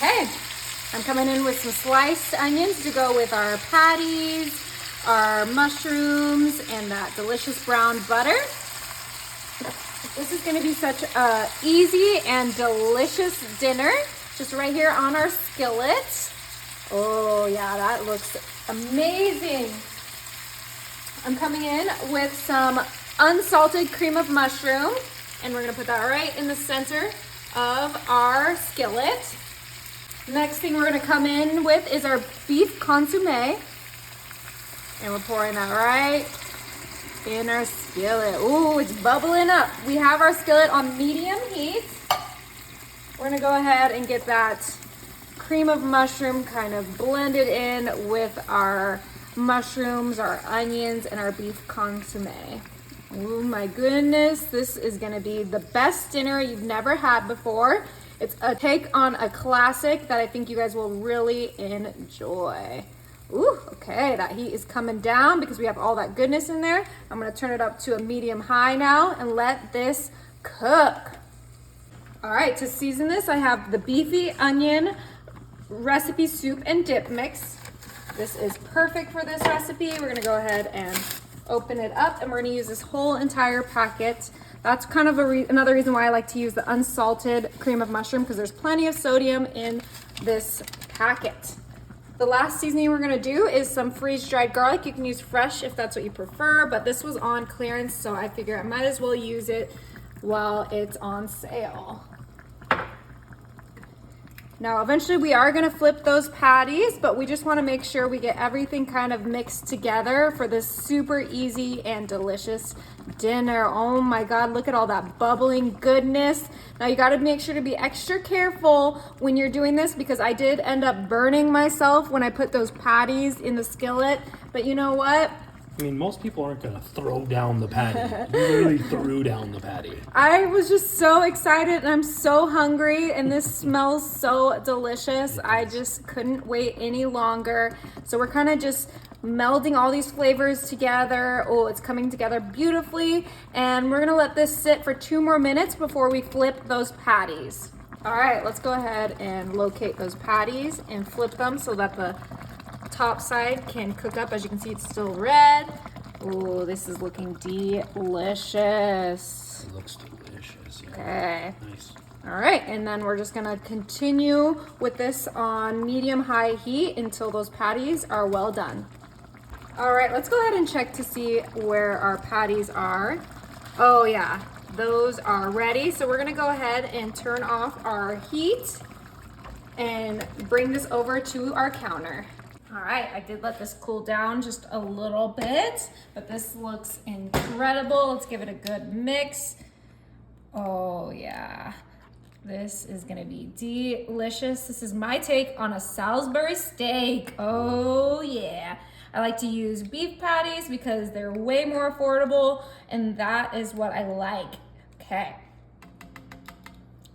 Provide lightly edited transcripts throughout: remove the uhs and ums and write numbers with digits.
Okay, I'm coming in with some sliced onions to go with our patties, our mushrooms, and that delicious brown butter. This is gonna be such a easy and delicious dinner, just right here on our skillet. Oh yeah, that looks amazing. I'm coming in with some unsalted cream of mushroom, and we're gonna put that right in the center of our skillet. Next thing we're gonna come in with is our beef consommé, and we're pouring that right in our skillet. Ooh, it's bubbling up. We have our skillet on medium heat. We're gonna go ahead and get that cream of mushroom kind of blended in with our mushrooms, our onions, and our beef consommé. Oh my goodness, this is gonna be the best dinner you've never had before. It's a take on a classic that I think you guys will really enjoy. Ooh, okay, that heat is coming down because we have all that goodness in there. I'm gonna turn it up to a medium high now and let this cook. All right, to season this, I have the beefy onion recipe soup and dip mix. This is perfect for this recipe. We're gonna go ahead and open it up, and we're gonna use this whole entire packet. That's kind of another reason why I like to use the unsalted cream of mushroom, because there's plenty of sodium in this packet. The last seasoning we're gonna do is some freeze-dried garlic. You can use fresh if that's what you prefer, but this was on clearance, so I figure I might as well use it while it's on sale. Now, eventually we are gonna flip those patties, but we just wanna make sure we get everything kind of mixed together for this super easy and delicious dinner. Oh my God, look at all that bubbling goodness. Now you gotta make sure to be extra careful when you're doing this, because I did end up burning myself when I put those patties in the skillet, but you know what? I mean, most people aren't going to throw down the patty. You literally threw down the patty. I was just so excited, and I'm so hungry, and this smells so delicious. I just couldn't wait any longer. So we're kind of just melding all these flavors together. Oh, it's coming together beautifully. And we're gonna let this sit for 2 more minutes before we flip those patties. All right, let's go ahead and locate those patties and flip them so that the top side can cook up. As you can see, it's still red. Oh, this is looking delicious. It looks delicious. Yeah. Okay. Nice. All right, and then we're just gonna continue with this on medium-high heat until those patties are well done. All right, let's go ahead and check to see where our patties are. Oh yeah, those are ready. So we're gonna go ahead and turn off our heat and bring this over to our counter. All right, I did let this cool down just a little bit, but this looks incredible. Let's give it a good mix. Oh yeah, this is gonna be delicious. This is my take on a Salisbury steak. Oh yeah. I like to use beef patties because they're way more affordable, and that is what I like. Okay.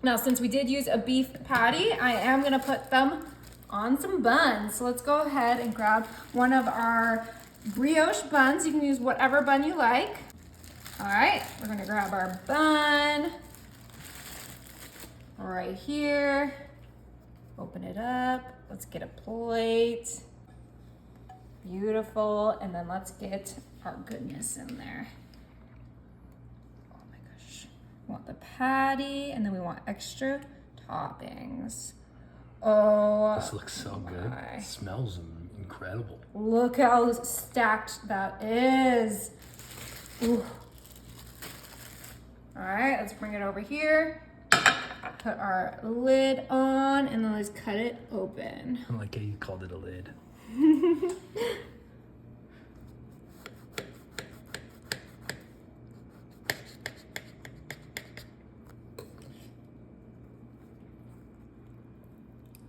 Now, since we did use a beef patty, I am gonna put them on some buns. So let's go ahead and grab one of our brioche buns. You can use whatever bun you like. All right, we're gonna grab our bun right here. Open it up. Let's get a plate. Beautiful. And then let's get our goodness in there. Oh my gosh. We want the patty, and then we want extra toppings. Oh, This looks so good. It smells incredible. Look how stacked that is. Ooh. All right, let's bring it over here. Put our lid on, and then let's cut it open. I like how you called it a lid.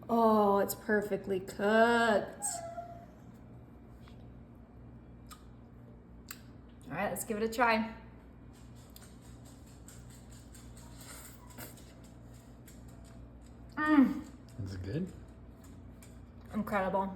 Oh, it's perfectly cooked. All right, let's give it a try. Is it good? Incredible.